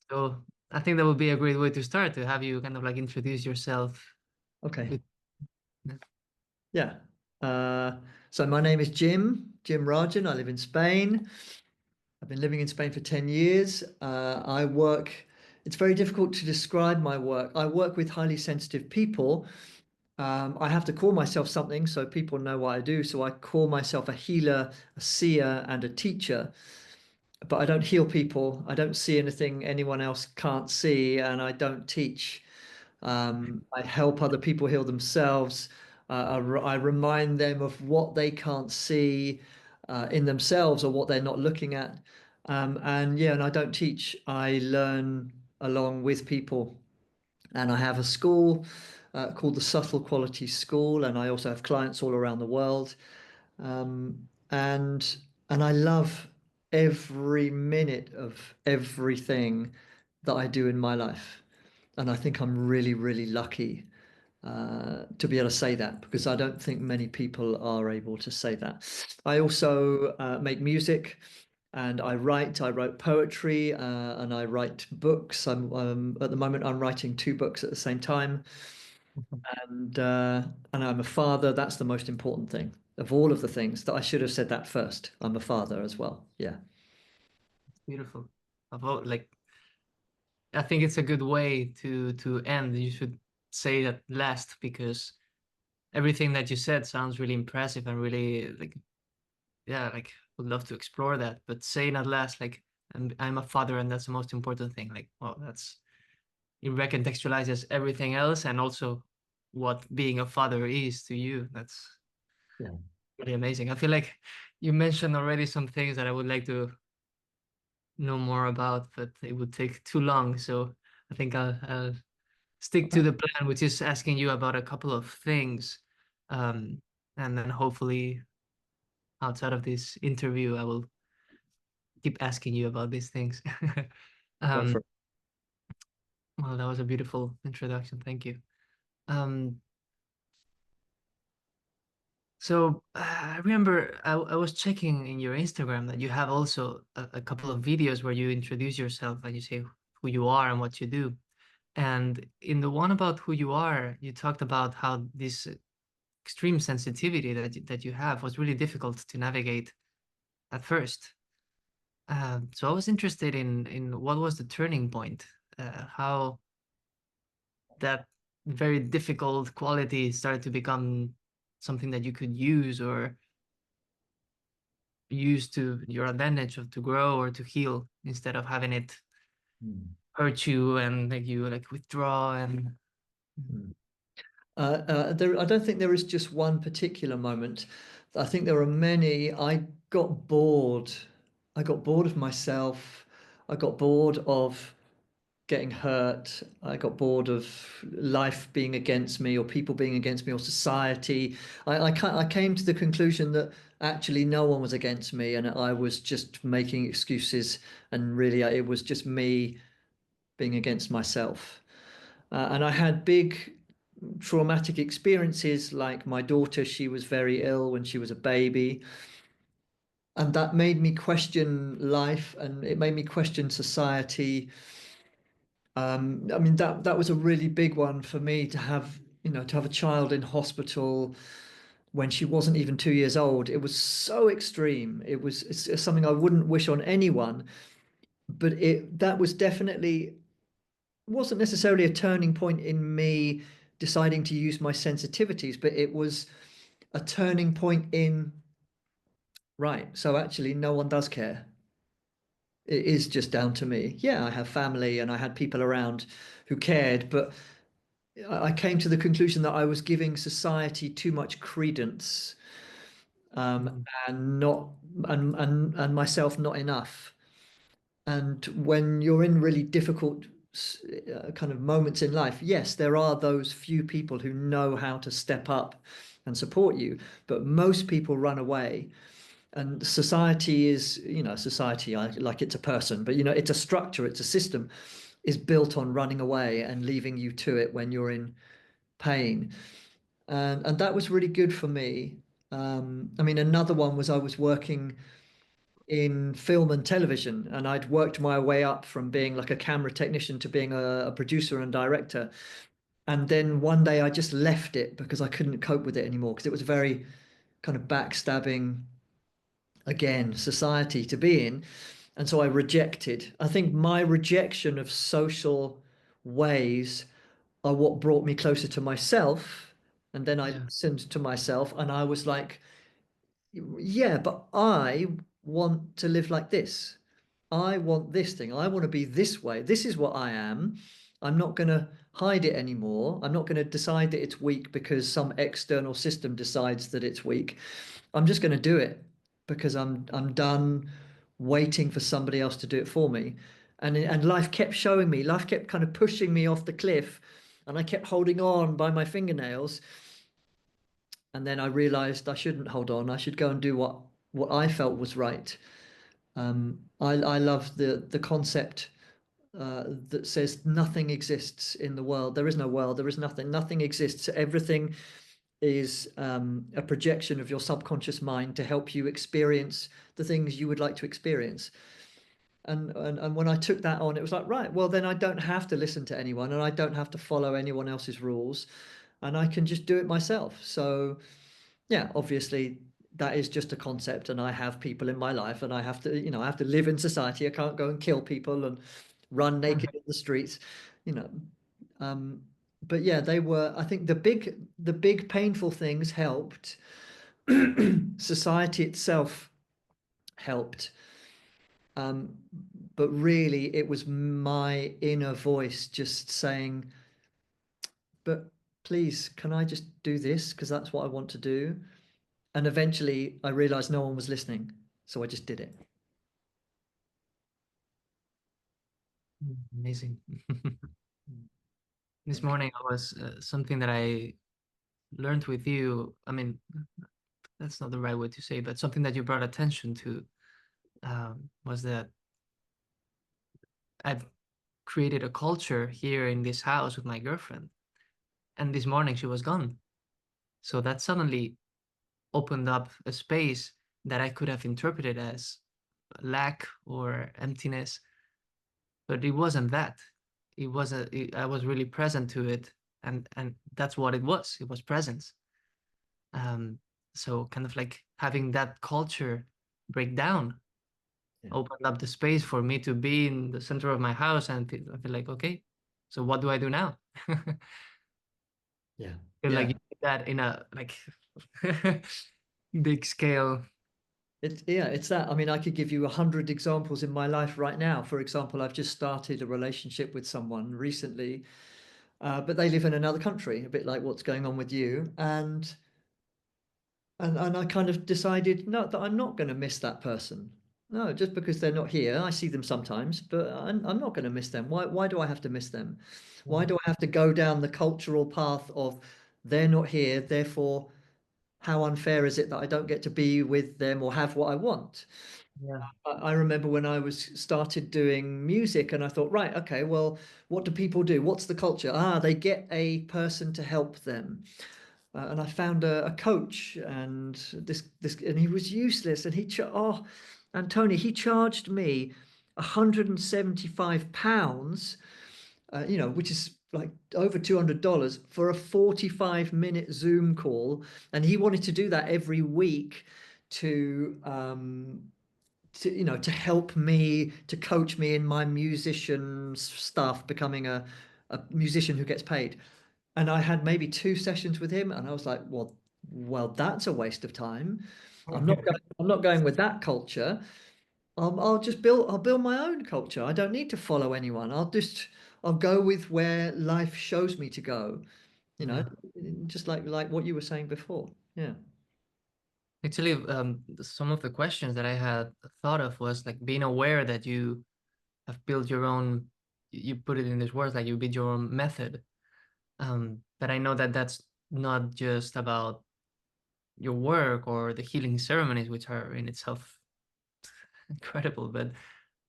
So I think that would be a great way to start, to have you kind of like introduce yourself Okay. with. Yeah. Uh, so my name is Jim Rajan. I live in Spain. I've been living in Spain for 10 years. It's very difficult to describe my work. I work with highly sensitive people. I have to call myself something so people know what I do. So I call myself a healer, a seer, and a teacher. But I don't heal people. I don't see anything anyone else can't see, and I don't teach. I help other people heal themselves. I remind them of what they can't see in themselves or what they're not looking at. And yeah, and I don't teach. I learn along with people. And I have a school called the Subtle Quality School, and I also have clients all around the world. And I love every minute of everything that I do in my life. And I think I'm really, really lucky to be able to say that because I don't think many people are able to say that. I also make music and I write. I wrote poetry and I write books. At the moment I'm writing two books at the same time, and I'm a father. That's the most important thing of all of the things that I should have said that first. I'm a father as well. Yeah. Beautiful. About like, I think it's a good way to end. You should say that last, because everything that you said sounds really impressive and really like, yeah, like would love to explore that. But saying at last, like, I'm a father and that's the most important thing. Like, well, that's, it recontextualizes everything else, and also what being a father is to you. That's Yeah. really amazing. I feel like you mentioned already some things that I would like to know more about, but it would take too long. So I think I'll stick to the plan, which is asking you about a couple of things. Um, and then hopefully outside of this interview, I will keep asking you about these things. Go Um, for it. well, that was a beautiful introduction. Thank you. Um, so I remember I was checking in your Instagram that you have also a couple of videos where you introduce yourself and you say who you are and what you do. And in the one about who you are, you talked about how this extreme sensitivity that you have was really difficult to navigate at first. So I was interested in what was the turning point, how that very difficult quality started to become something that you could use or use to your advantage of to grow or to heal, instead of having it Mm. hurt you and make you like withdraw and. Mm. I don't think there is just one particular moment. I think there are many. Got bored. I got bored of myself. I got bored of getting hurt. I got bored of life being against me or people being against me or society. I came to the conclusion that actually no one was against me and I was just making excuses and really it was just me being against myself. And I had big traumatic experiences like my daughter, she was very ill when she was a baby. And that made me question life and it made me question society. I mean that was a really big one for me to have, to have a child in hospital when she wasn't even 2 years old. It was so extreme. It's something I wouldn't wish on anyone, but it that was definitely wasn't necessarily a turning point in me deciding to use my sensitivities, but it was a turning point in, right, so actually no one does care. It is just down to me. Yeah, I have family and I had people around who cared, but I came to the conclusion that I was giving society too much credence, um, Mm, and not and myself not enough. And when you're in really difficult kind of moments in life, yes, there are those few people who know how to step up and support you, but most people run away. And society is, society, like it's a person, but it's a structure, it's a system, is built on running away and leaving you to it when you're in pain. And that was really good for me. I mean, another one was I was working. in film and television, and I'd worked my way up from being like a camera technician to being a producer and director. And then one day I just left it because I couldn't cope with it anymore because it was very kind of backstabbing, again, society to be in. And so I rejected. I think my rejection of social ways are what brought me closer to myself. And then I Yeah. listened to myself and I was like, yeah, but I want to live like this. I want this thing. I want to be this way. This is what I am. I'm not going to hide it anymore. I'm not going to decide that it's weak because some external system decides that it's weak. I'm just going to do it because I'm done waiting for somebody else to do it for me. And life kept showing me, life kept kind of pushing me off the cliff, and I kept holding on by my fingernails. And then I realized I shouldn't hold on. I should go and do what I felt was right. I love the concept that says nothing exists in the world. There is no world. There is nothing. Nothing exists. Everything is a projection of your subconscious mind to help you experience the things you would like to experience. And when I took that on, it was like, right, well, then I don't have to listen to anyone and I don't have to follow anyone else's rules and I can just do it myself. So, yeah, obviously that is just a concept and I have people in my life and I have to, I have to live in society. I can't go and kill people and run naked in the streets, you know. Um, but yeah, they were, I think the big painful things helped. Society itself helped. Um, but really, it was my inner voice just saying, but please, can I just do this? Because that's what I want to do. And eventually, I realized no one was listening. So I just did it. Amazing. Mm. This Okay. morning I was something that I learned with you. I mean, that's not the right way to say, but something that you brought attention to was that I've created a culture here in this house with my girlfriend, and this morning she was gone. So that suddenly opened up a space that I could have interpreted as lack or emptiness, but it wasn't that. It was I was really present to it, and that's what it was. It was presence. Um, so kind of like having that culture break down Yeah. opened up the space for me to be in the center of my house and I feel like, okay, so what do I do now? Yeah. Feel like you Yeah. did that in a like big scale. It's that. I mean, I could give you 100 examples in my life right now. For example, I've just started a relationship with someone recently, but they live in another country, a bit like what's going on with you. And I kind of decided, no, that I'm not going to miss that person. No, just because they're not here, I see them sometimes, but I'm not going to miss them. Why do I have to miss them? Why Mm. do I have to go down the cultural path of they're not here, therefore, how unfair is it that I don't get to be with them or have what I want? Yeah. I remember when I was started doing music and I thought, right, okay, well, what do people do? What's the culture? Ah, they get a person to help them. And I found a coach, and and he was useless. And and Tony, he charged me £175, which is like over $200 for a 45-minute Zoom call, and he wanted to do that every week to to help me to coach me in my musician stuff, becoming a musician who gets paid. And I had maybe 2 sessions with him, and I was like, well, that's a waste of time. I'm not going with that culture. I'll build my own culture. I don't need to follow anyone. I'll go with where life shows me to go, you know, Yeah. just like what you were saying before. Yeah. Actually, some of the questions that I had thought of was like being aware that you have built your own, you put it in this words, like you build your own method. But I know that that's not just about your work or the healing ceremonies, which are in itself incredible, but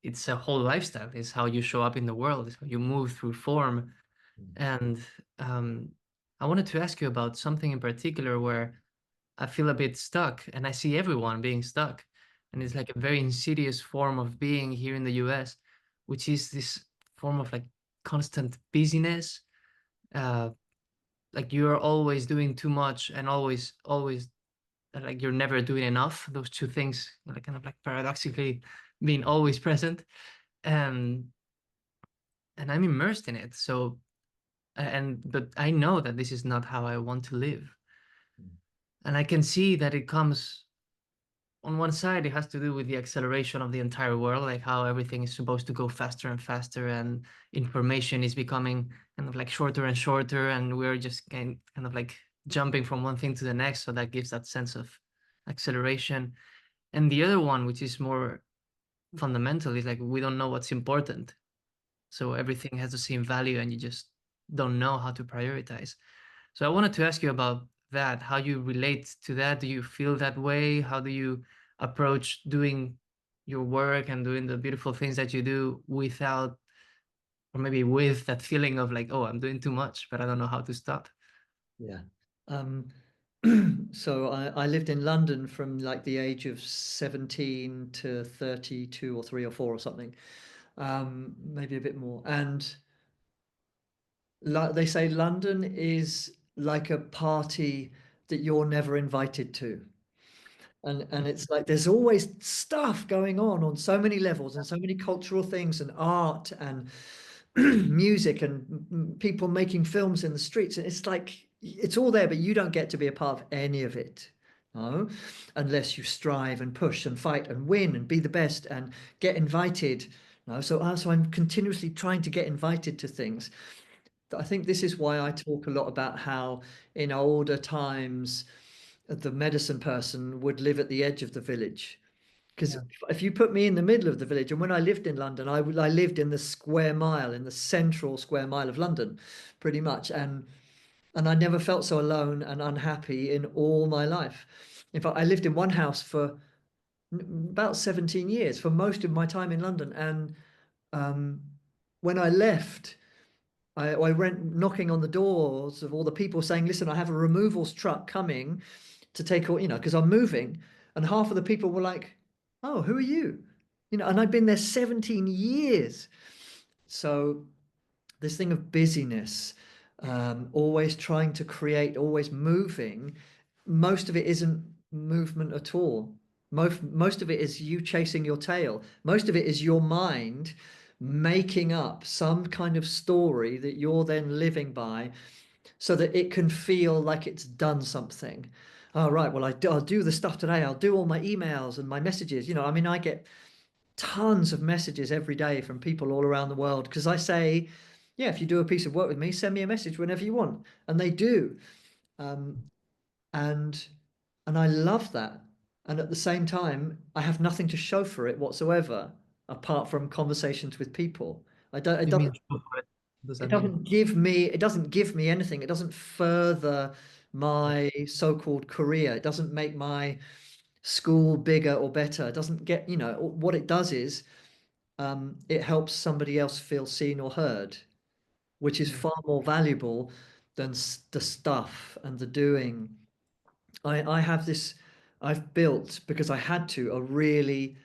it's a whole lifestyle. It's how you show up in the world. It's how you move through form. And um, I wanted to ask you about something in particular where I feel a bit stuck, and I see everyone being stuck. and it's like a very insidious form of being here in the US, which is this form of like constant busyness. Uh, like you're always doing too much and always like you're never doing enough. Those two things, like kind of like paradoxically being always present, and and I'm immersed in it. So and but I know that this is not how I want to live, and I can see that it comes on one side, it has to do with the acceleration of the entire world, like how everything is supposed to go faster and faster, and information is becoming kind of like shorter and shorter, and we're just kind of like jumping from one thing to the next. So that gives that sense of acceleration. And the other one, which is more fundamental, is like we don't know what's important. So everything has the same value, and you just don't know how to prioritize. So I wanted to ask you about that, how you relate to that. Do you feel that way? How do you approach doing your work and doing the beautiful things that you do without, or maybe with that feeling of like, oh, I'm doing too much, but I don't know how to stop? Yeah. Um, so I lived in London from like the age of 17 to 32 or 3 or 4 or something, maybe a bit more. And like they say, London is like a party that you're never invited to. And it's like there's always stuff going on so many levels and so many cultural things and art and music and people making films in the streets. And it's like it's all there, but you don't get to be a part of any of it. No, unless you strive and push and fight and win and be the best and get invited. No, so I'm continuously trying to get invited to things. I think this is why I talk a lot about how in older times the medicine person would live at the edge of the village. Because Yeah. if you put me in the middle of the village, and when I lived in London, I lived in the square mile, in the central square mile of London, pretty much, and I never felt so alone and unhappy in all my life. In fact, I lived in one house for about 17 years, for most of my time in London, and um, when I left, I went knocking on the doors of all the people saying, listen, I have a removals truck coming to take all, because I'm moving. And half of the people were like, oh, who are you? And I'd been there 17 years. So this thing of busyness, always trying to create, always moving, most of it isn't movement at all. Most of it is you chasing your tail. Most of it is your mind making up some kind of story that you're then living by so that it can feel like it's done something. All right, well, I'll do the stuff today. I'll do all my emails and my messages. I mean, I get tons of messages every day from people all around the world because I say, yeah, if you do a piece of work with me, send me a message whenever you want. And they do. Um, and and I love that. And at the same time, I have nothing to show for it whatsoever, apart from conversations with people. I don't, it You mean doesn't show for it? What does it that mean? doesn't give me anything. It doesn't further my so-called career. It doesn't make my school bigger or better. It doesn't get, what it does is it helps somebody else feel seen or heard, which is Yeah. far more valuable than the stuff and the doing. I have this, I've built because I had to a really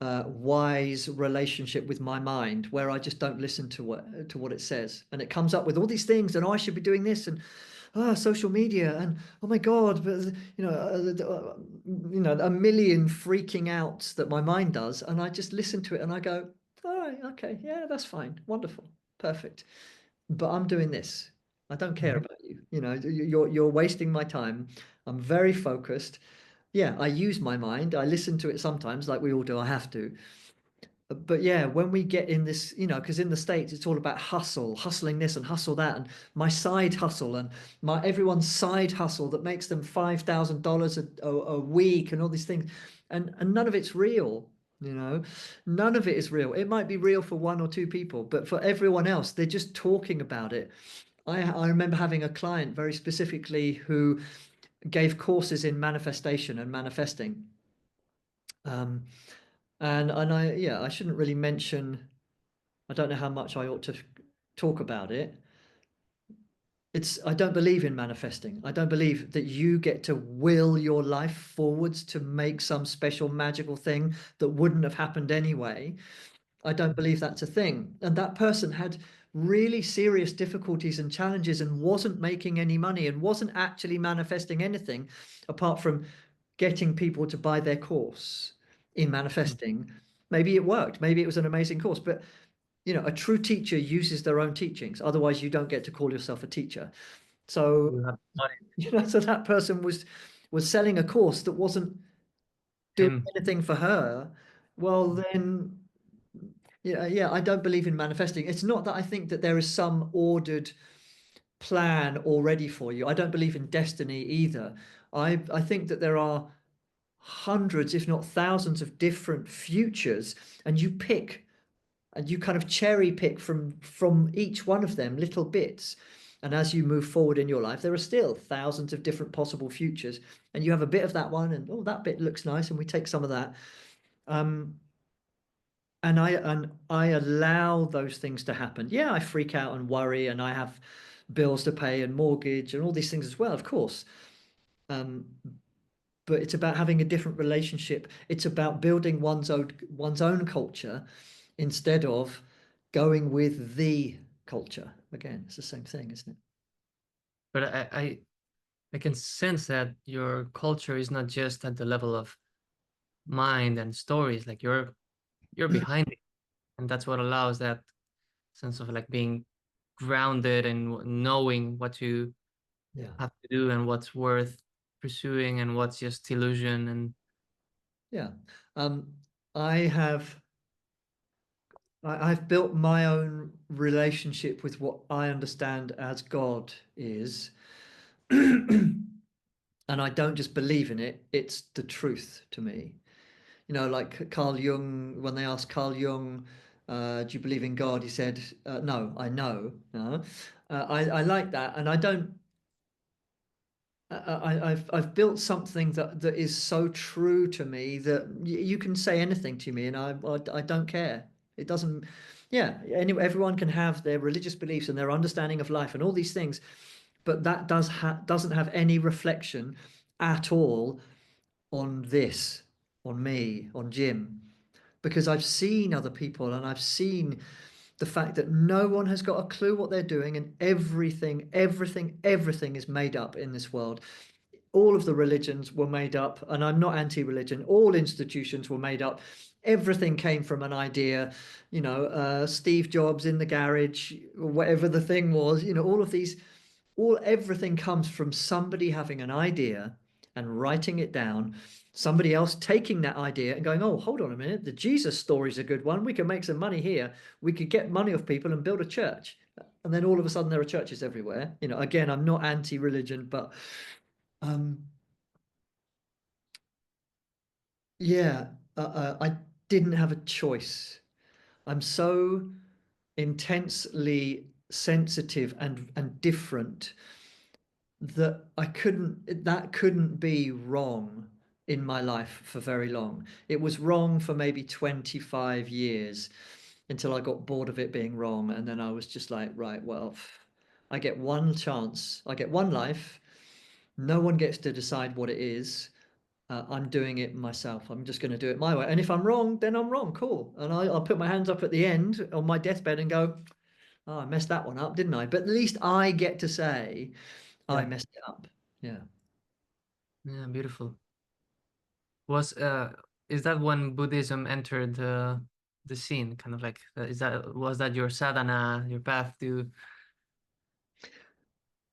wise relationship with my mind where I just don't listen to what it says, and it comes up with all these things, and oh, I should be doing this, and social media, and oh my God, but a million freaking outs that my mind does, and I just listen to it, and I go, all right, okay, yeah, that's fine, wonderful, perfect, but I'm doing this. I don't care Mhm. about you. You're wasting my time. I'm very focused. Yeah, I use my mind. I listen to it sometimes, like we all do. I have to. But yeah, when we get in this, because in the States it's all about hustling this and hustle that, and my side hustle and my everyone's side hustle that makes them $5,000 a week and all these things, and none of it's real. None of it is real. It might be real for one or two people, but for everyone else, they're just talking about it. I remember having a client very specifically who gave courses in manifestation and manifesting. Um, and I shouldn't really mention. I don't know how much I ought to talk about it, I don't believe in manifesting. I don't believe that you get to will your life forwards to make some special magical thing that wouldn't have happened anyway. I don't believe that's a thing. And that person had really serious difficulties and challenges and wasn't making any money and wasn't actually manifesting anything apart from getting people to buy their course in Mm. manifesting. Maybe it worked. Maybe it was an amazing course. But, a true teacher uses their own teachings. Otherwise, you don't get to call yourself a teacher. So, You have money. so that person was selling a course that wasn't doing Him. anything for her. Well, then yeah, I don't believe in manifesting. It's not that I think that there is some ordered plan already for you. I don't believe in destiny either. I think that there are hundreds, if not thousands, of different futures, and you pick and you kind of cherry pick from each one of them little bits. And as you move forward in your life, there are still thousands of different possible futures, and you have a bit of that one, and oh, that bit looks nice, and we take some of that. Um, and I allow those things to happen. Yeah, I freak out and worry, and I have bills to pay and mortgage and all these things as well, of course. Um, but it's about having a different relationship. It's about building one's own culture instead of going with the culture. Again, it's the same thing, isn't it? But I can sense that your culture is not just at the level of mind and stories. Like you're behind it, and that's what allows that sense of like being grounded and knowing what you Yeah, have to do and what's worth pursuing and what's just illusion. And yeah. Um, I have I've built my own relationship with what I understand as God is. And I don't just believe in it, it's the truth to me. Like Carl Jung, when they asked Carl Jung, do you believe in God? He said, no, I know. I like that. And I don't, I've built something that is so true to me that you can say anything to me and I don't care. It doesn't, yeah, everyone can have their religious beliefs and their understanding of life and all these things, but that doesn't have any reflection at all on this, on me, on Jim, because I've seen other people and I've seen the fact that no one has got a clue what they're doing, and everything is made up in this world. All of the religions were made up, and I'm not anti-religion. All institutions were made up. Everything came from an idea, Steve Jobs in the garage, whatever the thing was, all of these everything comes from somebody having an idea and writing it down, somebody else taking that idea and going, oh, hold on a minute, the Jesus story is a good one, we can make some money here, we could get money off people and build a church. And then all of a sudden there are churches everywhere. Again, I'm not anti-religion, but um yeah, I didn't have a choice. I'm so intensely sensitive and different that couldn't be wrong in my life for very long. It was wrong for maybe 25 years until I got bored of it being wrong. And then I was just like, right, well, I get one chance, I get one life. No one gets to decide what it is. I'm doing it myself. I'm just going to do it my way. And if I'm wrong, then I'm wrong. Cool. And I'll put my hands up at the end on my deathbed and go, oh, I messed that one up, didn't I? But at least I get to say I yeah, messed it up. Yeah. yeah, beautiful. Was is that when Buddhism entered the scene? Kind of like is that was that your sadhana, your path to?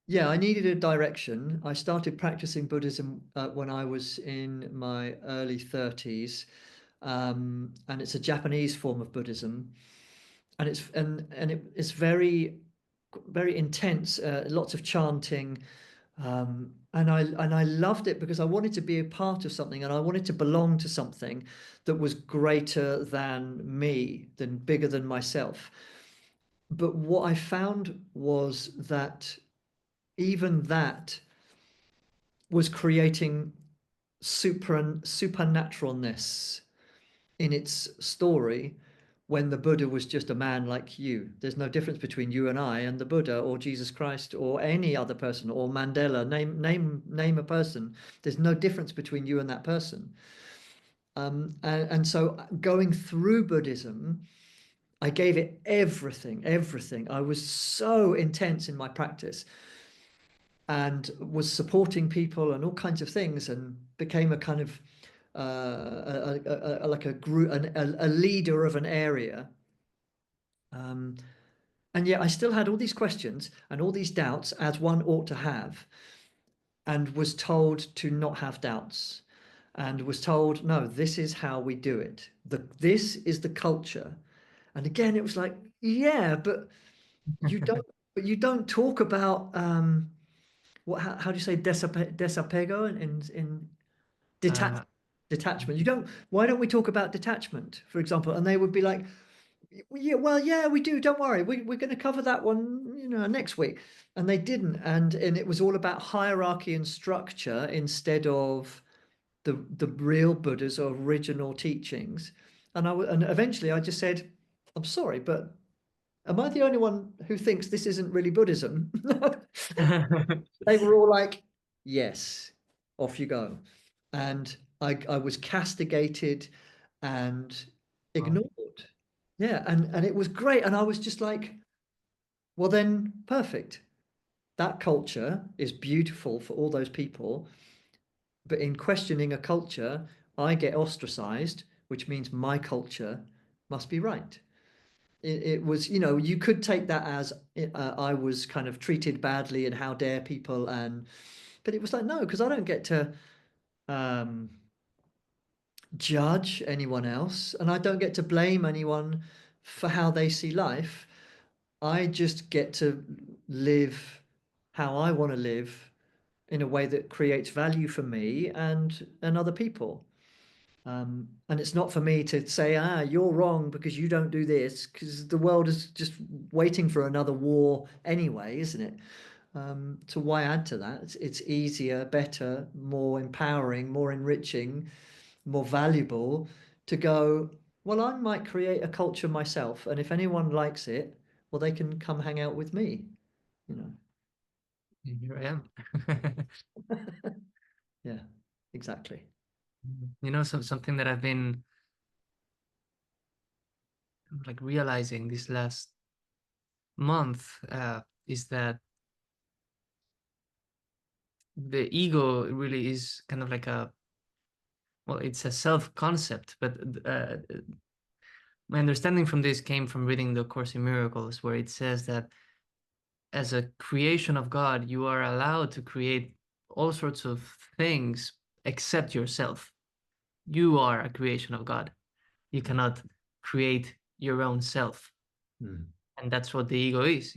Yeah, I needed a direction. I started practicing Buddhism when I was in my early 30s, and it's a Japanese form of Buddhism, and it's very intense. Lots of chanting, and I loved it because I wanted to be a part of something, and I wanted to belong to something that was greater than me, than bigger than myself. But what I found was that even that was creating supernaturalness in its story, when the Buddha was just a man like you. There's no difference between you and I and the Buddha or Jesus Christ or any other person or Mandela. Name a person. There's no difference between you and that person. And so going through Buddhism, I gave it everything, everything. I was so intense in my practice and was supporting people and all kinds of things and became a kind of like a group, a leader of an area. Um, and yet I still had all these questions and all these doubts, as one ought to have, and was told to not have doubts, and was told, no, this is how we do it. This is the culture. And again, it was like, yeah, but you don't, but you don't talk about how do you say desapego in detach Uh, detachment? You don't. Why don't we talk about detachment, for example? And they would be like, yeah, well, yeah, we do. Don't worry, we're going to cover that one, next week. And they didn't, and it was all about hierarchy and structure instead of the real Buddha's original teachings. And eventually I just said, I'm sorry, but am I the only one who thinks this isn't really Buddhism? They were all like, yes, off you go. And I was castigated and well, ignored. Yeah, and it was great. And I was just like, well, then perfect. That culture is beautiful for all those people. But in questioning a culture, I get ostracized, which means my culture must be right. It was, you could take that as I was kind of treated badly and how dare people. But it was like, no, because I don't get to um, judge anyone else and I don't get to blame anyone for how they see life. I just get to live how I want to live in a way that creates value for me and other people. And it's not for me to say, you're wrong because you don't do this, because the world is just waiting for another war anyway, isn't it? So why add to that? It's easier, better, more empowering, more enriching, more valuable to go, well, I might create a culture myself, and if anyone likes it, well, they can come hang out with me, you know. here I am. Yeah, exactly. Something that I've been like realizing this last month is that the ego really is kind of like it's a self concept, but my understanding from this came from reading the Course in Miracles, where it says that as a creation of God, you are allowed to create all sorts of things except yourself. You are a creation of God. You cannot create your own self. Mm. And that's what the ego is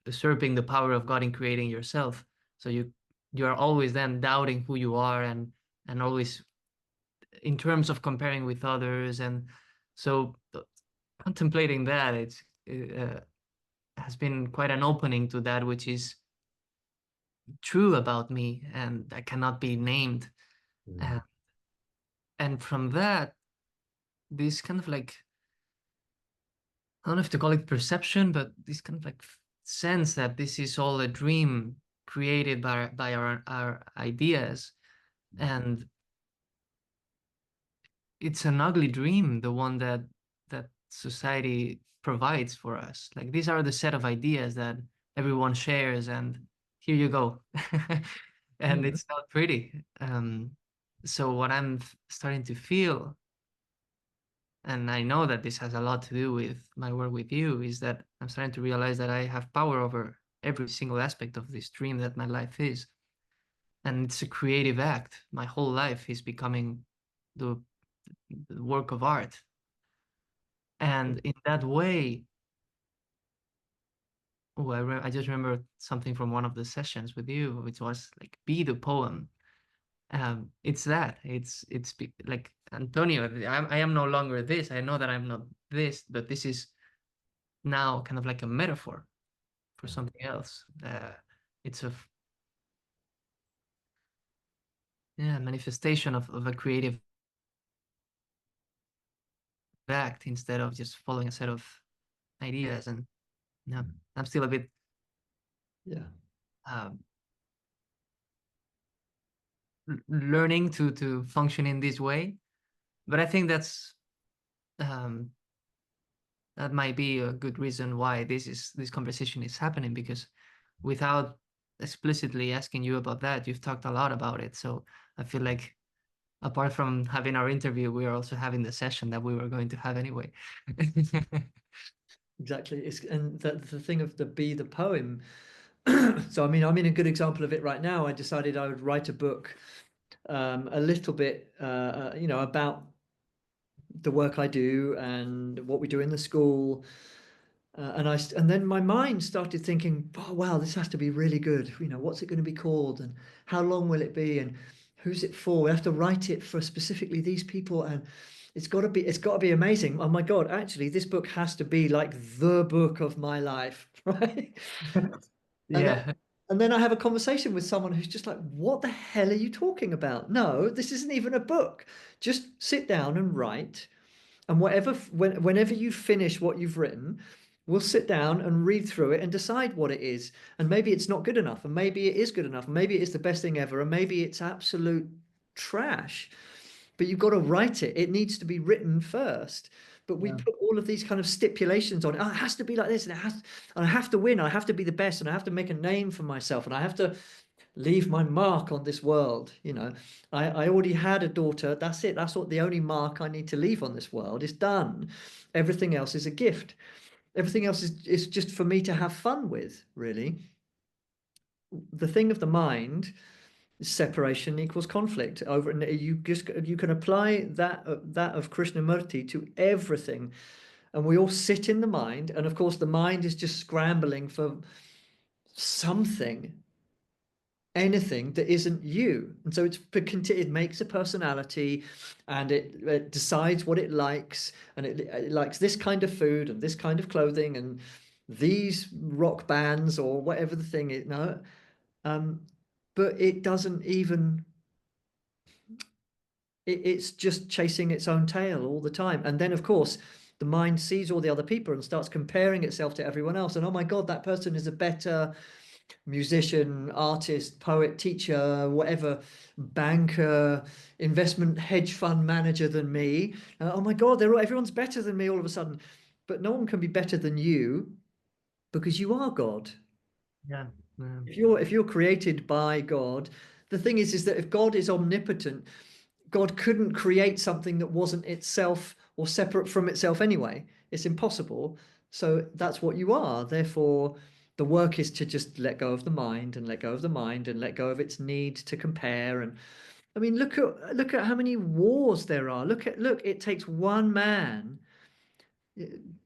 usurping the power of God in creating yourself. So you are always then doubting who you are and always in terms of comparing with others. And so contemplating that, has been quite an opening to that which is true about me and that cannot be named. Mm. Uh, and from that, this kind of like, I don't know if to call it perception, but this kind of like sense that this is all a dream created by our ideas. And it's an ugly dream, the one that society provides for us. Like these are the set of ideas that everyone shares, and here you go. And Mm. it's not pretty. So what I'm starting to feel, and I know that this has a lot to do with my work with you, is that I'm starting to realize that I have power over every single aspect of this dream that my life is. And it's a creative act. My whole life is becoming the, the work of art. And in that way, I just remember something from one of the sessions with you, which was like, be the poem. It's that. Like Antonio, I am no longer this. I know that I'm not this, but this is now kind of like a metaphor for something else. It's a yeah manifestation of a creative act instead of just following a set of ideas. And no, I'm still a bit Yeah, um, learning to function in this way. But I think um, that might be a good reason why this conversation is happening, because without explicitly asking you about that, you've talked a lot about it. So I feel like apart from having our interview, we are also having the session that we were going to have anyway. exactly. It's and the thing of the be the poem. So I mean, I'm in a good example of it right now. I decided I would write a book, a little bit, about the work I do and what we do in the school. And then my mind started thinking, oh wow, this has to be really good. What's it going to be called, and how long will it be, and who's it for? We have to write it for specifically these people, and it's got to be amazing. Oh my God, actually, this book has to be like the book of my life, right? And then, Yeah. and then I have a conversation with someone who's just like, what the hell are you talking about? No, this isn't even a book. Just sit down and write. And whenever you finish what you've written, we'll sit down and read through it and decide what it is. And maybe it's not good enough, and maybe it is good enough, and maybe it is the best thing ever, and maybe it's absolute trash. But you've got to write it. It needs to be written first. But we Yeah. put all of these kind of stipulations on it. Oh, it has to be like this, and I have to win. I have to be the best, and I have to make a name for myself, and I have to leave my mark on this world. I already had a daughter. That's it. That's what the only mark I need to leave on this world is done. Everything else is a gift. Everything else is just for me to have fun with, really. The thing of the mind, separation equals conflict over, and you can apply that of Krishnamurti to everything. And we all sit in the mind, and of course the mind is just scrambling for something, anything that isn't you. And so it makes a personality, and it decides what it likes, and it likes this kind of food and this kind of clothing and these rock bands or whatever the thing is. No, um, but it doesn't even. It's just chasing its own tail all the time. And then, of course, the mind sees all the other people and starts comparing itself to everyone else. And oh my God, that person is a better musician, artist, poet, teacher, whatever, banker, investment hedge fund manager than me. Oh my God, everyone's better than me all of a sudden. But no one can be better than you because you are God. Yeah. If you're created by God, the thing is that if God is omnipotent, God couldn't create something that wasn't itself or separate from itself anyway. It's impossible. So that's what you are. Therefore, the work is to just let go of the mind and let go of the mind and let go of its need to compare. And I mean, look at how many wars there are. Look, it takes one man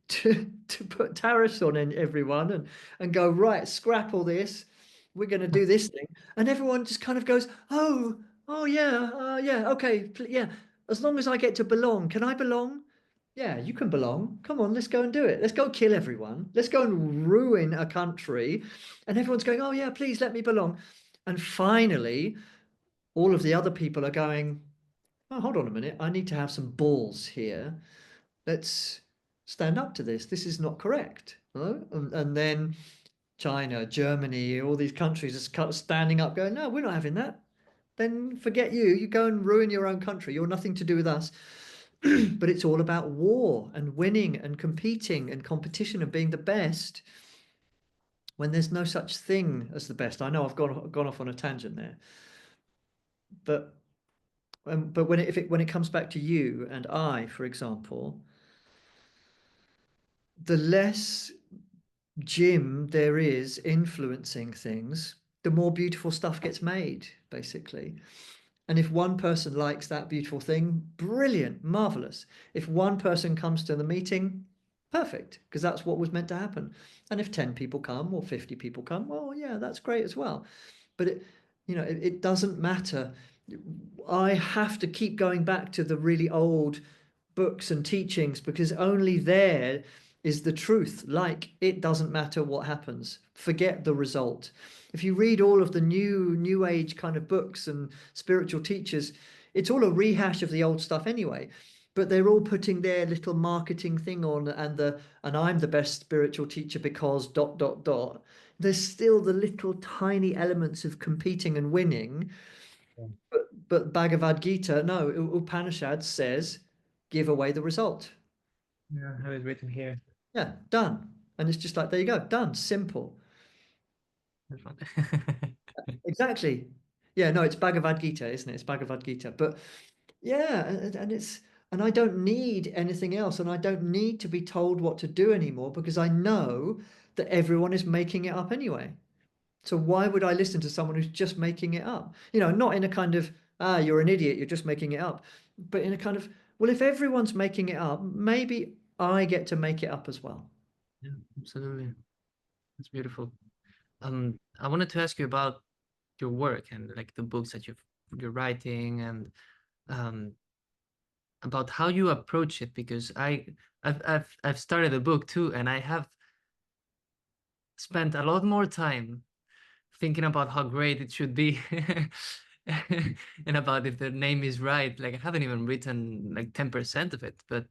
to put tariffs on everyone and go, right, scrap all this, we're going to do this thing, and everyone just kind of goes, oh yeah, yeah, okay, yeah, as long as I get to belong. Can I belong? Yeah, you can belong. Come on, let's go and do it. Let's go kill everyone. Let's go and ruin a country. And everyone's going, oh yeah, please let me belong. And finally all of the other people are going, oh, hold on a minute, I need to have some balls here. Let's stand up to this. This is not correct. And then China, Germany, all these countries are standing up, going, no, we're not having that. Then forget you. You go and ruin your own country. You're nothing to do with us. But it's all about war and winning and competing and competition and being the best when there's no such thing as the best. I know I've gone off on a tangent there, but when it comes back to you and I, for example, the less Jim there is influencing things, the more beautiful stuff gets made, basically. And if one person likes that beautiful thing, brilliant, marvelous. If one person comes to the meeting, perfect, because that's what was meant to happen. And if 10 people come or 50 people come, well, yeah, that's great as well. But it doesn't matter. I have to keep going back to the really old books and teachings because only there is the truth. Like, it doesn't matter what happens. Forget the result. If you read all of the new age kind of books and spiritual teachers, it's all a rehash of the old stuff anyway. but they're all putting their little marketing thing on, and I'm the best spiritual teacher because dot dot dot. There's still the little tiny elements of competing and winning, Yeah. but Bhagavad Gita, no, Upanishad says, give away the result. Yeah, I have it written here. Yeah, done. And it's just like, there you go, done, simple. That's fun. Exactly. Yeah, no, it's Bhagavad Gita, isn't it? It's Bhagavad Gita. But yeah, and I don't need anything else, and I don't need to be told what to do anymore because I know that everyone is making it up anyway. So why would I listen to someone who's just making it up? Not in a kind of, you're an idiot, you're just making it up, but in a kind of, well, if everyone's making it up, maybe I get to make it up as well. Yeah, absolutely. That's beautiful. I wanted to ask you about your work and like the books that you're writing and um about how you approach it because I've started a book too and I have spent a lot more time thinking about how great it should be and about if the name is right. Like I haven't even written like 10% of it, but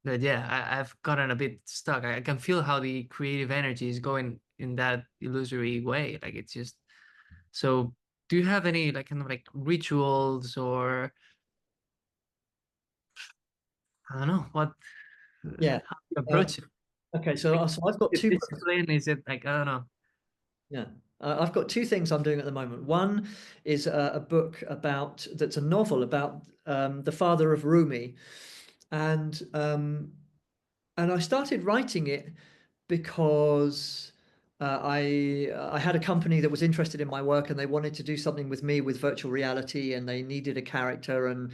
yeah, I've gotten a bit stuck. I can feel how the creative energy is going in that illusory way. Like it's just so. Do you have any like kind of like rituals or I don't know what Yeah. how you Uh, approach it? okay, Like, so I've got is two it books. discipline? Is it like I don't know? Yeah. I've got two things I'm doing at the moment. One is a book that's a novel about the father of Rumi, and I started writing it because I had a company that was interested in my work and they wanted to do something with me with virtual reality and they needed a character and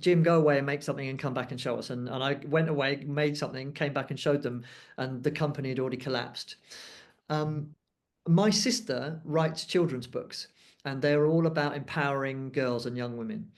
Jim, go away and make something and come back and show us. And I went away, made something, came back and showed them, and the company had already collapsed. Um, my sister writes children's books and they're all about empowering girls and young women.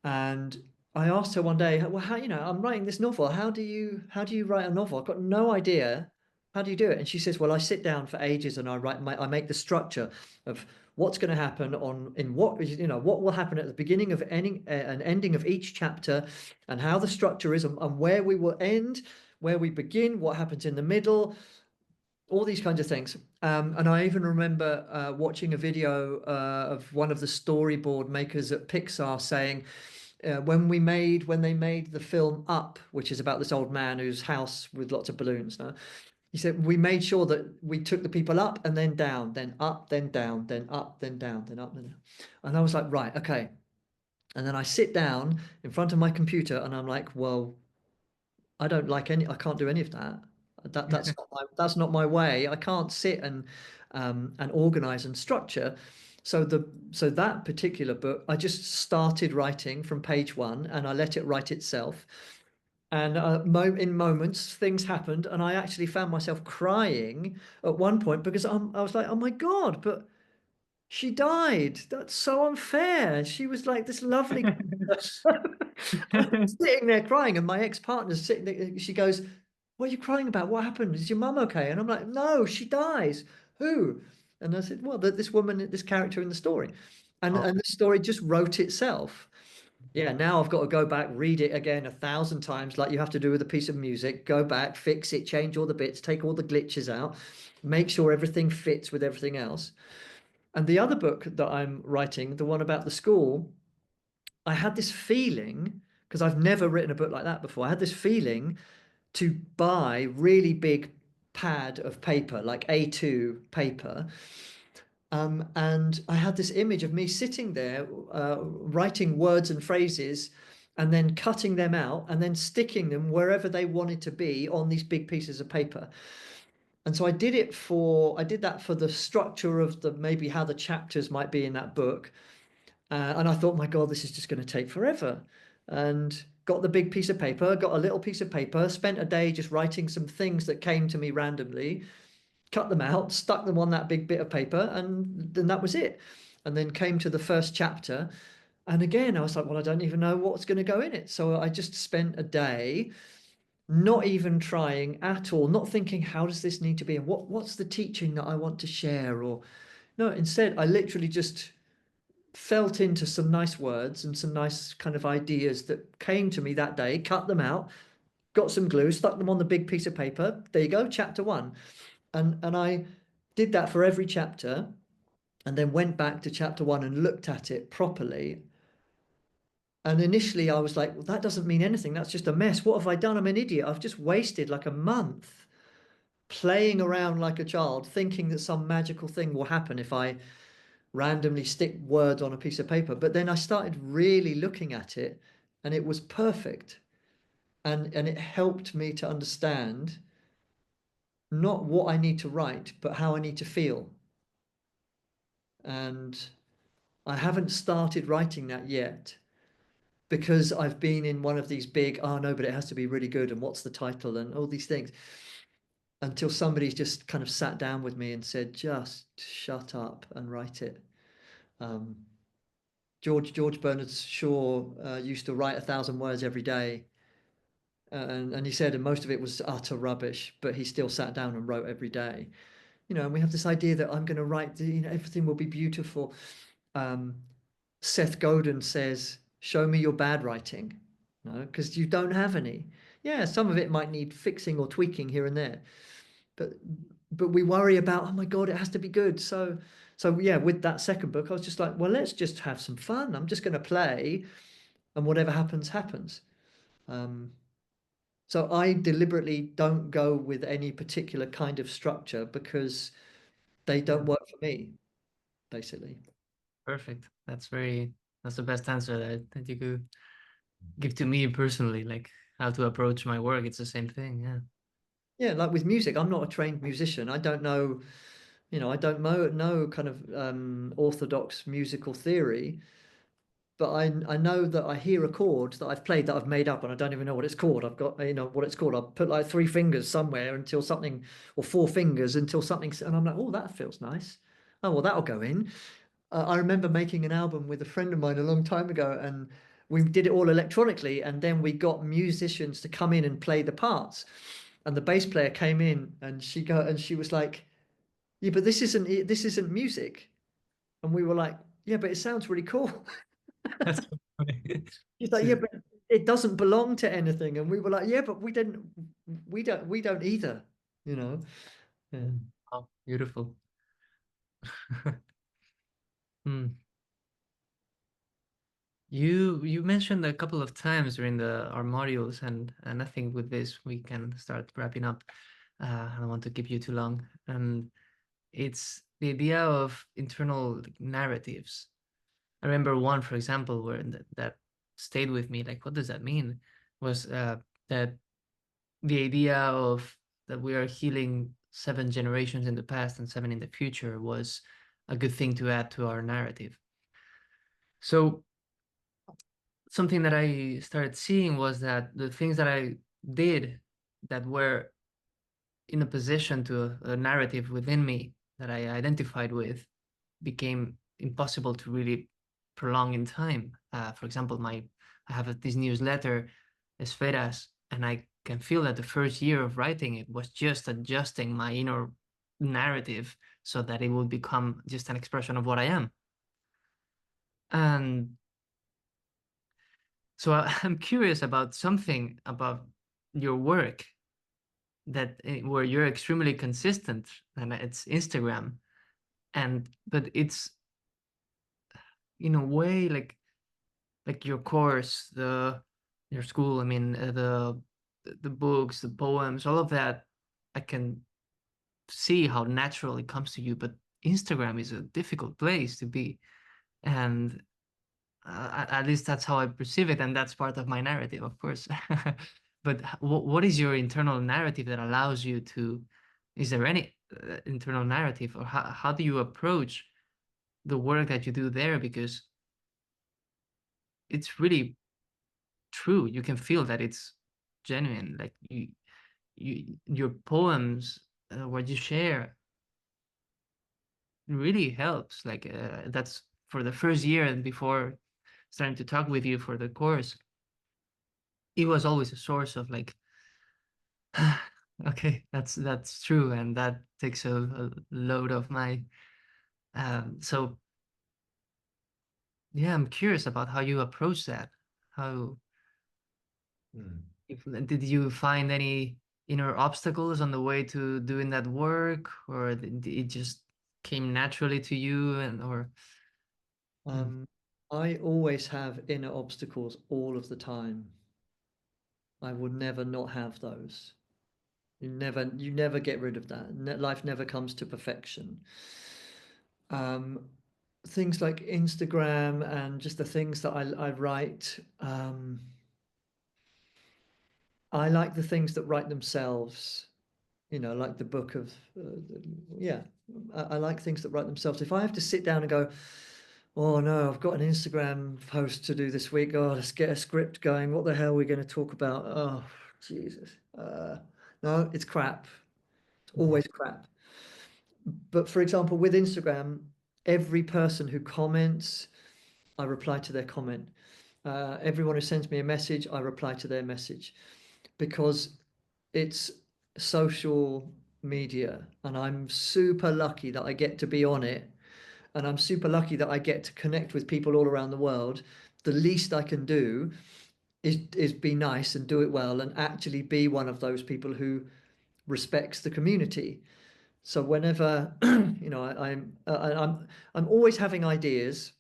And I asked her one day, well, I'm writing this novel. How do you write a novel? I've got no idea. How do you do it? And she says, well, I sit down for ages and I make the structure of what's going to happen what will happen at the beginning of any an ending of each chapter and how the structure is and where we will end, where we begin, what happens in the middle, all these kinds of things. And I even remember watching a video of one of the storyboard makers at Pixar saying, when they made the film Up, which is about this old man whose house with lots of balloons. No? He said we made sure that we took the people up and then down, then up, then down, then up, then down, then up, then down. And I was like, right, okay. And then I sit down in front of my computer and I'm like, well, I can't do any of that. That's not my way. I can't sit and organize and structure. So that particular book, I just started writing from page one and I let it write itself. And in moments, things happened, and I actually found myself crying at one point because I was like, "Oh my God!" But she died. That's so unfair. She was like this lovely. I'm sitting there crying, and my ex-partner's sitting there. She goes, "What are you crying about? What happened? Is your mum okay?" And I'm like, "No, she dies. Who?" And I said, "Well, this woman, this character in the story," and Oh, and the story just wrote itself. Yeah, now I've got to go back, read it again 1,000 times, like you have to do with a piece of music. Go back, fix it, change all the bits, take all the glitches out, make sure everything fits with everything else. And the other book that I'm writing, the one about the school, I had this feeling, because I've never written a book like that before, I had this feeling to buy really big pad of paper, like A2 paper. And I had this image of me sitting there, writing words and phrases, and then cutting them out and then sticking them wherever they wanted to be on these big pieces of paper. And so I did that for the structure of the maybe how the chapters might be in that book. And I thought, my God, this is just going to take forever. And got the big piece of paper, got a little piece of paper, spent a day just writing some things that came to me randomly, cut them out, stuck them on that big bit of paper, and then that was it. And then came to the first chapter. And again, I was like, well, I don't even know what's going to go in it. So I just spent a day not even trying at all, not thinking, how does this need to be? And what's the teaching that I want to share? Or no, instead, I literally just felt into some nice words and some nice kind of ideas that came to me that day, cut them out, got some glue, stuck them on the big piece of paper. There you go, chapter one. And I did that for every chapter and then went back to chapter one and looked at it properly. And initially I was like, well, that doesn't mean anything. That's just a mess. What have I done? I'm an idiot. I've just wasted like a month playing around like a child, thinking that some magical thing will happen if I randomly stick words on a piece of paper. But then I started really looking at it and it was perfect. And it helped me to understand not what I need to write, but how I need to feel. And I haven't started writing that yet because I've been in one of these big, oh no, but it has to be really good. And what's the title and all these things until somebody just kind of sat down with me and said, just shut up and write it. Um, George Bernard Shaw used to write 1,000 words every day. And he said, and most of it was utter rubbish, but he still sat down and wrote every day. And we have this idea that I'm going to write, everything will be beautiful. Um, Seth Godin says, show me your bad writing. No, because you don't have any. Yeah, some of it might need fixing or tweaking here and there. But but we worry about, oh my God, it has to be good. So yeah, with that second book, I was just like, well, let's just have some fun. I'm just going to play, and whatever happens, happens. Um, so I deliberately don't go with any particular kind of structure because they Yeah, don't work for me, basically. perfect. That's the best answer that you could give to me personally, like how to approach my work. It's the same thing. Yeah. Yeah, like with music, I'm not a trained musician. I don't know, I don't know kind of orthodox musical theory, but I know that I hear a chord that I've played that I've made up and I don't even know what it's called. I've got, what it's called. I'll put like three fingers somewhere until something, or four fingers until something, and I'm like, oh, that feels nice. Oh, well, that'll go in. I remember making an album with a friend of mine a long time ago, and we did it all electronically, and then we got musicians to come in and play the parts. And the bass player came in, and she was like, "Yeah, but this isn't music." And we were like, "Yeah, but it sounds really cool." That's so funny. She's like, "Yeah, but it doesn't belong to anything." And we were like, "Yeah, but we don't either." You know? Yeah. Oh, beautiful. Hmm. You mentioned a couple of times during the our modules, and I think with this we can start wrapping up. I don't want to keep you too long. And it's the idea of internal like, narratives. I remember one, for example, where that stayed with me. Like, what does that mean? Was that the idea of that we are healing 7 generations in the past and 7 in the future was a good thing to add to our narrative. So something that I started seeing was that the things that I did that were in opposition to a narrative within me that I identified with became impossible to really prolong in time. For example, I have this newsletter, Esferas, and I can feel that the first year of writing it was just adjusting my inner narrative so that it would become just an expression of what I am. And so I'm curious about something about your work that where you're extremely consistent, and it's Instagram, and but it's in a way like your course, your school. I mean, the books, the poems, all of that. I can see how natural it comes to you, but Instagram is a difficult place to be, and at least that's how I perceive it, and that's part of my narrative, of course. But what is your internal narrative that allows you to? Is there any internal narrative, or how do you approach the work that you do there? Because it's really true. You can feel that it's genuine. Like your poems, what you share, really helps. Like that's for the first year and before starting to talk with you for the course. It was always a source of like, okay, that's true, and that takes a load of my. So Yeah, I'm curious about how you approach that. How Mm. if, did you find any inner obstacles on the way to doing that work, or it just came naturally to you, and or Hmm. I always have inner obstacles all of the time. I will never not have those. You never get rid of that. Life never comes to perfection. Um, Things like Instagram and just the things that I write. I like the things that write themselves. Like the book of, yeah, I like things that write themselves. If I have to sit down and go, oh no, I've got an Instagram post to do this week. Oh, let's get a script going. What the hell are we going to talk about? Oh, Jesus. No, it's crap. It's Mhm. always crap. But for example, with Instagram, every person who comments, I reply to their comment. Everyone who sends me a message, I reply to their message because it's social media and I'm super lucky that I get to be on it and I'm super lucky that I get to connect with people all around the world. The least I can do is be nice and do it well and actually be one of those people who respects the community. So whenever I'm always having ideas,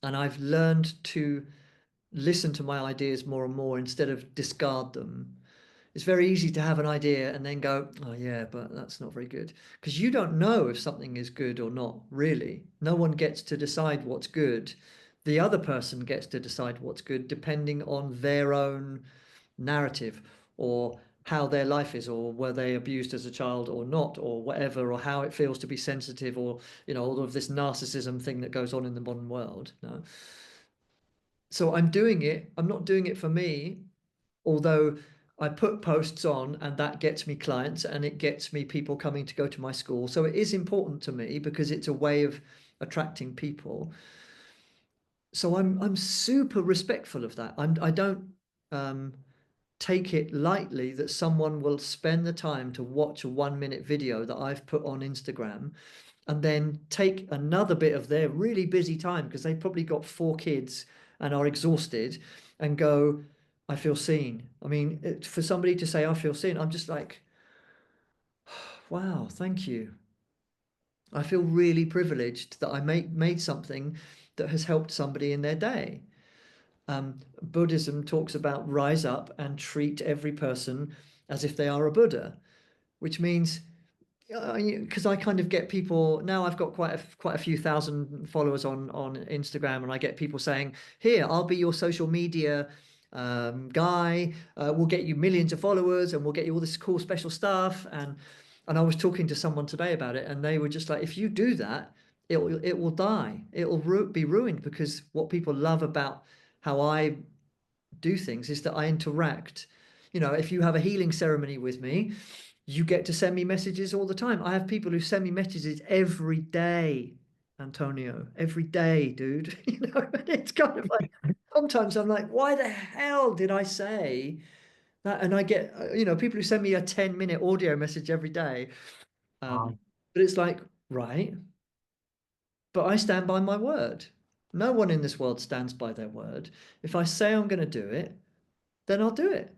and I've learned to listen to my ideas more and more instead of discard them. It's very easy to have an idea and then go, oh yeah, but that's not very good. Because you don't know if something is good or not, really. No one gets to decide what's good. The other person gets to decide what's good depending on their own narrative or how their life is, or were they abused as a child or not, or whatever, or how it feels to be sensitive, or all of this narcissism thing that goes on in the modern world. No. So I'm doing it. I'm not doing it for me, although I put posts on and that gets me clients and it gets me people coming to go to my school. So it is important to me because it's a way of attracting people. So I'm super respectful of that. I don't um, take it lightly that someone will spend the time to watch a 1 minute video that I've put on Instagram and then take another bit of their really busy time because they've probably got 4 kids and are exhausted and go, I feel seen. I mean, for somebody to say, I feel seen, I'm just like, wow, thank you. I feel really privileged that I made something that has helped somebody in their day. Buddhism talks about rise up and treat every person as if they are a Buddha, which means because I kind of get people now. I've got quite a few thousand followers on Instagram, and I get people saying, "Here, I'll be your social media guy. We'll get you millions of followers, and we'll get you all this cool special stuff." And I was talking to someone today about it, and they were just like, "If you do that, it will die. It will be ruined because what people love about how I do things is that I interact. If you have a healing ceremony with me, you get to send me messages all the time. I have people who send me messages every day, Antonio, every day, dude. And it's kind of like sometimes I'm like, why the hell did I say that? And I get, people who send me a 10-minute audio message every day. Um, Wow. but it's like, right, but I stand by my word. No one in this world stands by their word. If I say I'm going to do it, then I'll do it.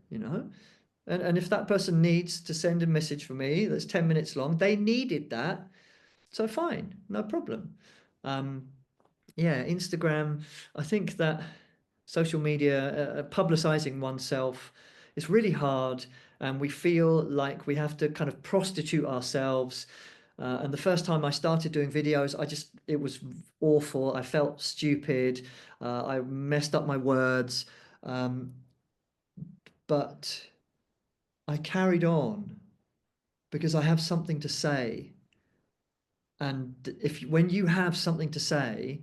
And if that person needs to send a message for me that's 10 minutes long, they needed that. So fine, no problem. Um, yeah, Instagram, I think that social media, publicizing oneself is really hard. And we feel like we have to kind of prostitute ourselves. And the first time I started doing videos, it was awful. I felt stupid. I messed up my words. Um, but I carried on because I have something to say. And if when you have something to say,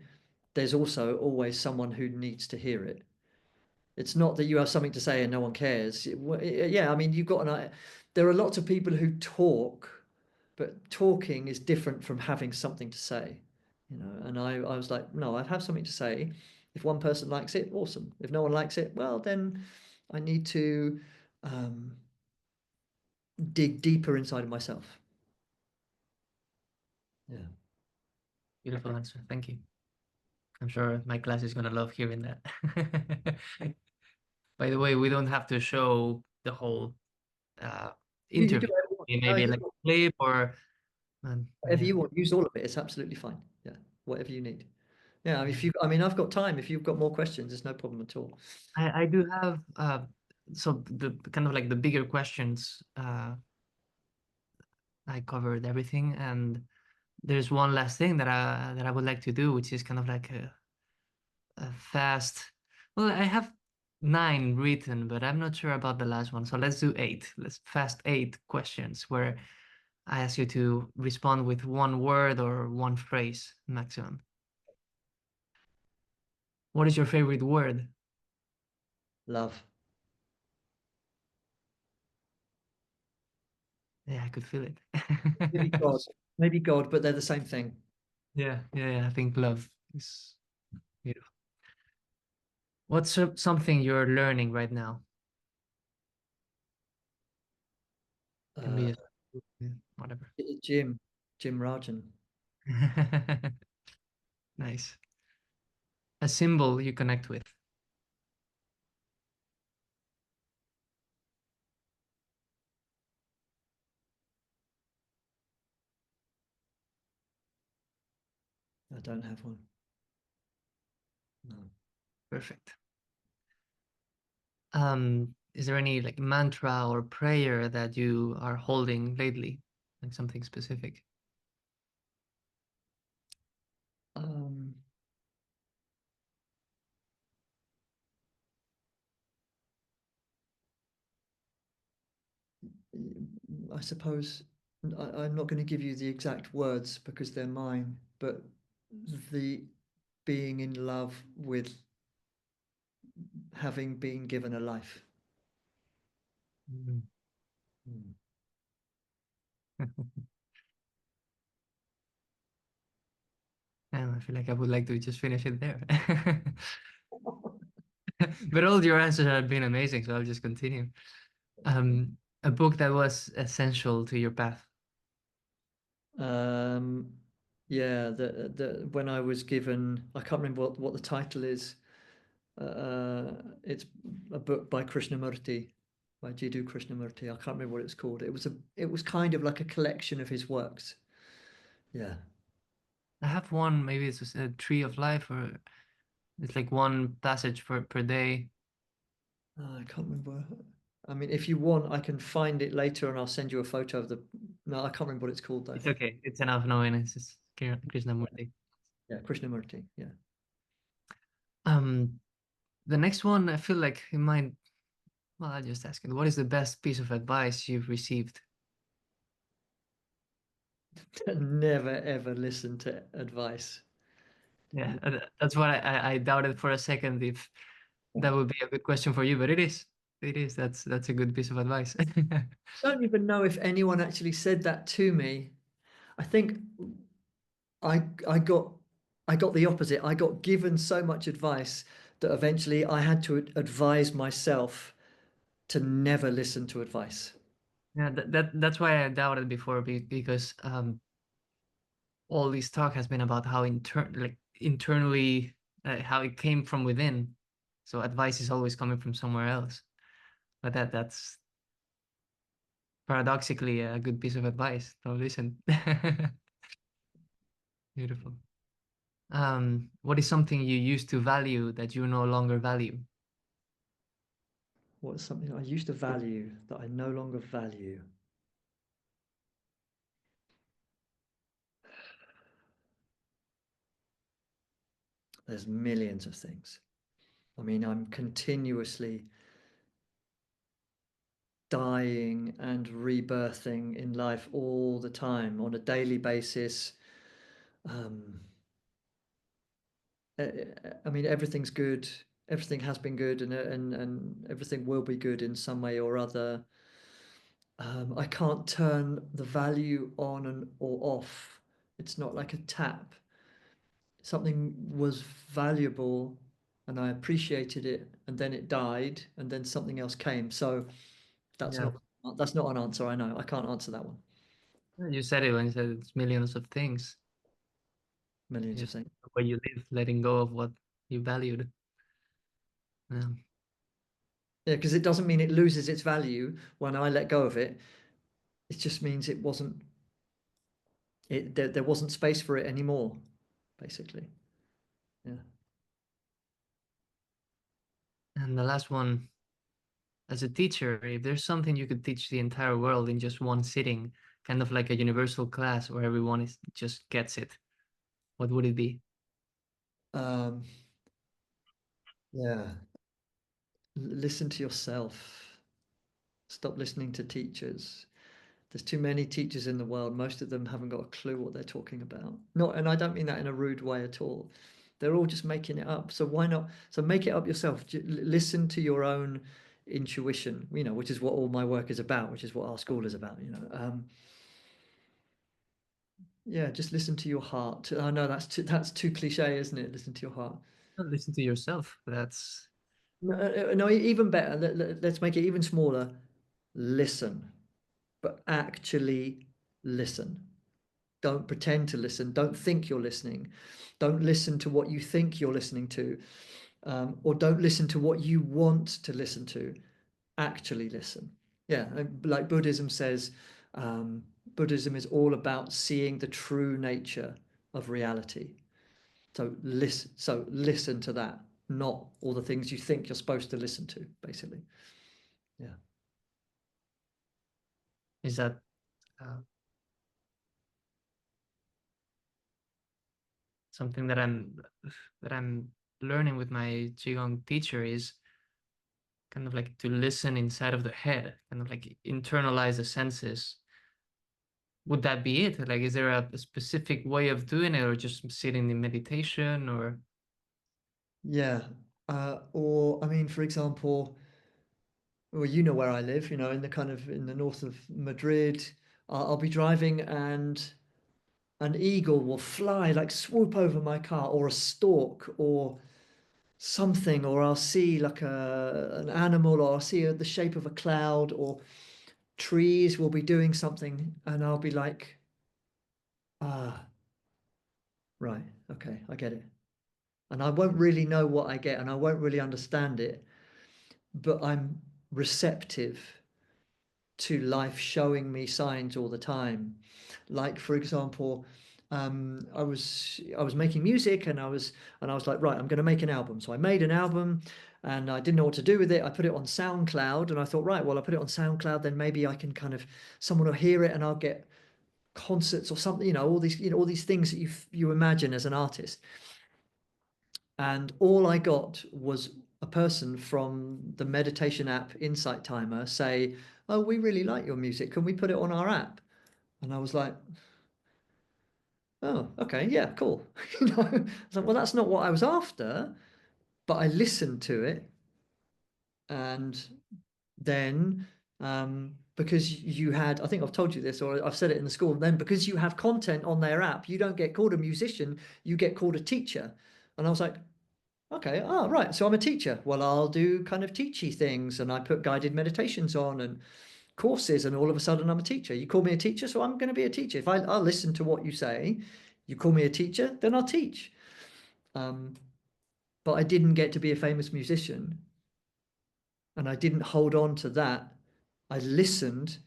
there's also always someone who needs to hear it. It's not that you have something to say and no one cares. Yeah, I mean, there are lots of people who talk, but talking is different from having something to say. And I was like, no, I have something to say. If one person likes it, awesome. If no one likes it, well, then I need to um, dig deeper inside of myself. Yeah. Beautiful answer. Thank you. I'm sure my class is gonna love hearing that. By the way, we don't have to show the whole uh, You do interview. whatever you want. No, Maybe like a clip or whatever yeah. you want. Use all of it. It's absolutely fine. Yeah, whatever you need. Yeah, Yeah. if you, I mean, I've got time. If you've got more questions, there's no problem at all. I do have so the kind of like the bigger questions. I covered everything, and there's one last thing that I would like to do, which is kind of like a fast. Well, I have nine written, but I'm not sure about the last one. So let's do eight. Let's fast eight questions where I ask you to respond with one word or one phrase maximum. What is your favorite word? Love. Yeah, I could feel it. Maybe God. Maybe God, but they're the same thing. Yeah, yeah, yeah. I think love is beautiful. What's something you're learning right now? Can Uh, be yeah, whatever. Jim, Jim Rajan. Nice. A symbol you connect with. I don't have one. No. Perfect. Is there any like mantra or prayer that you are holding lately? Like something specific? Um, I suppose I'm not going to give you the exact words because they're mine, but the being in love with having been given a life. Mm. Mm. And I feel like I would like to just finish it there. But all your answers have been amazing, so I'll just continue. A book that was essential to your path. Um, yeah, the when I was given, I can't remember what the title is. It's a book by Krishnamurti, by Jiddu Krishnamurti. I can't remember what it's called. It was kind of like a collection of his works. Yeah. I have one, maybe it's just a tree of life, or it's like one passage per day. I can't remember. I mean, if you want, I can find it later and I'll send you a photo of the. No, I can't remember what it's called though. It's okay. It's enough knowing it's just Krishnamurti. Yeah, Krishnamurti. Yeah. Um, the next one, I feel like it might, well, I'll just ask it. What is the best piece of advice you've received? Never ever listen to advice. Yeah, that's what I doubted for a second if that would be a good question for you, but it is. It is. That's a good piece of advice. I don't even know if anyone actually said that to me. I think I I got I got the opposite. I got given so much advice that eventually I had to advise myself to never listen to advice. Yeah, that's why I doubted before because all this talk has been about how internally how it came from within. So advice is always coming from somewhere else. But that's paradoxically a good piece of advice. So listen. Beautiful. What is something you used to value that you no longer value? What's something I used to value that I no longer value? There's millions of things. I mean, I'm continuously dying and rebirthing in life all the time on a daily basis. Um, I mean, everything's good. Everything has been good, and everything will be good in some way or other. I can't turn the value on and or off. It's not like a tap. Something was valuable, and I appreciated it, and then it died, and then something else came. So that's Yeah. not that's not an answer. I know I can't answer that one. You said it when you said it's millions of things. millions of Just things. where you live, letting go of what you valued. Yeah. Yeah, because it doesn't mean it loses its value when I let go of it. It just means it wasn't there wasn't space for it anymore, basically. Yeah. And the last one, as a teacher, if there's something you could teach the entire world in just one sitting, kind of like a universal class where everyone is just gets it, what would it be? Um, yeah. Listen to yourself. Stop listening to teachers. There's too many teachers in the world. Most of them haven't got a clue what they're talking about. Not, and I don't mean that in a rude way at all. They're all just making it up. So why not? So make it up yourself. Listen to your own intuition, which is what all my work is about, which is what our school is about. Yeah, just listen to your heart. I know that's too cliche, isn't it? Listen to your heart. Listen to yourself. That's No, no, even better. Let's make it even smaller. Listen, but actually listen. Don't pretend to listen. Don't think you're listening. Don't listen to what you think you're listening to, or don't listen to what you want to listen to. Actually listen. Yeah, like Buddhism says, um, Buddhism is all about seeing the true nature of reality. So listen to that, not all the things you think you're supposed to listen to, basically. Yeah. is that uh, something that I'm learning with my qigong teacher is kind of like to listen inside of the head, kind of like internalize the senses. Would that be it? Like, is there a specific way of doing it, or just sitting in meditation, or Yeah. Or I mean, for example, well, you know where I live, in the kind of in the north of Madrid. I'll be driving and an eagle will fly, like swoop over my car, or a stork, or something, or I'll see like an animal, or I'll see the shape of a cloud, or trees will be doing something, and I'll be like, ah, right, okay, I get it. And I won't really know what I get, and I won't really understand it, but I'm receptive to life showing me signs all the time. Like for example, I was making music and I was like, right, I'm going to make an album. So I made an album and I didn't know what to do with it. I put it on SoundCloud and I thought, right, well, I put it on SoundCloud, then maybe I can kind of someone will hear it and I'll get concerts or something, all these things that you imagine as an artist. And all I got was a person from the meditation app Insight Timer say, "Oh, we really like your music. Can we put it on our app?" And I was like, "Oh, okay, yeah, cool." I was like, "Well, that's not what I was after," but I listened to it, and then because you had, I think I've told you this, or I've said it in the school, then because you have content on their app, you don't get called a musician, you get called a teacher. And I was like, okay, oh, right. So I'm a teacher. Well, I'll do kind of teachy things and I put guided meditations on and courses, and all of a sudden I'm a teacher. You call me a teacher, so I'm going to be a teacher. If I'll listen to what you say, you call me a teacher, then I'll teach. Um, but I didn't get to be a famous musician and I didn't hold on to that. I listened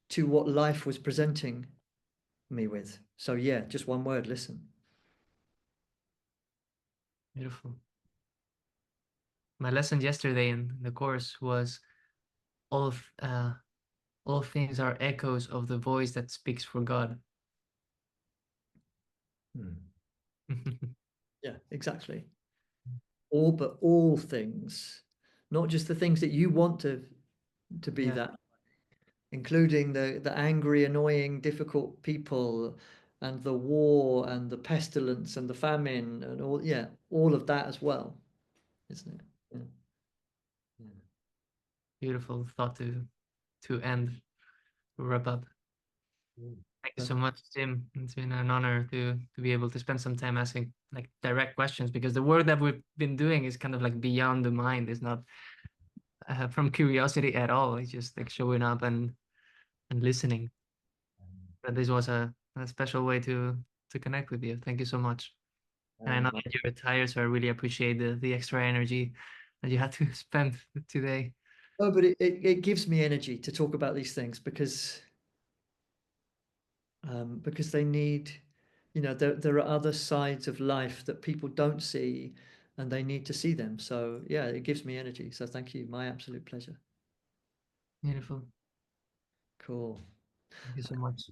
to what life was presenting me with. So, yeah, just one word, listen. beautiful? My lesson yesterday in the course was all of, all things are echoes of the voice that speaks for God. Hmm. Yeah, exactly. But all things, not just the things that you want to be Yeah, that, including the angry, annoying, difficult people and the war and the pestilence and the famine and all, yeah, all of that as well, isn't it? Yeah. Yeah. beautiful thought to end, to wrap up. Mm. Thank you so Perfect. much, Tim. It's been an honor to be able to spend some time asking like direct questions, because the work that we've been doing is kind of like beyond the mind. It's not from curiosity at all. It's just like showing up and listening. But this was a special way to connect with you. Thank you so much. And I know Um, that you're tired, so I really appreciate the extra energy that you had to spend today. oh, but it gives me energy to talk about these things because they need, there are other sides of life that people don't see, and they need to see them. So yeah, it gives me energy. So thank you. My absolute pleasure. Beautiful. Cool. Thank you so much.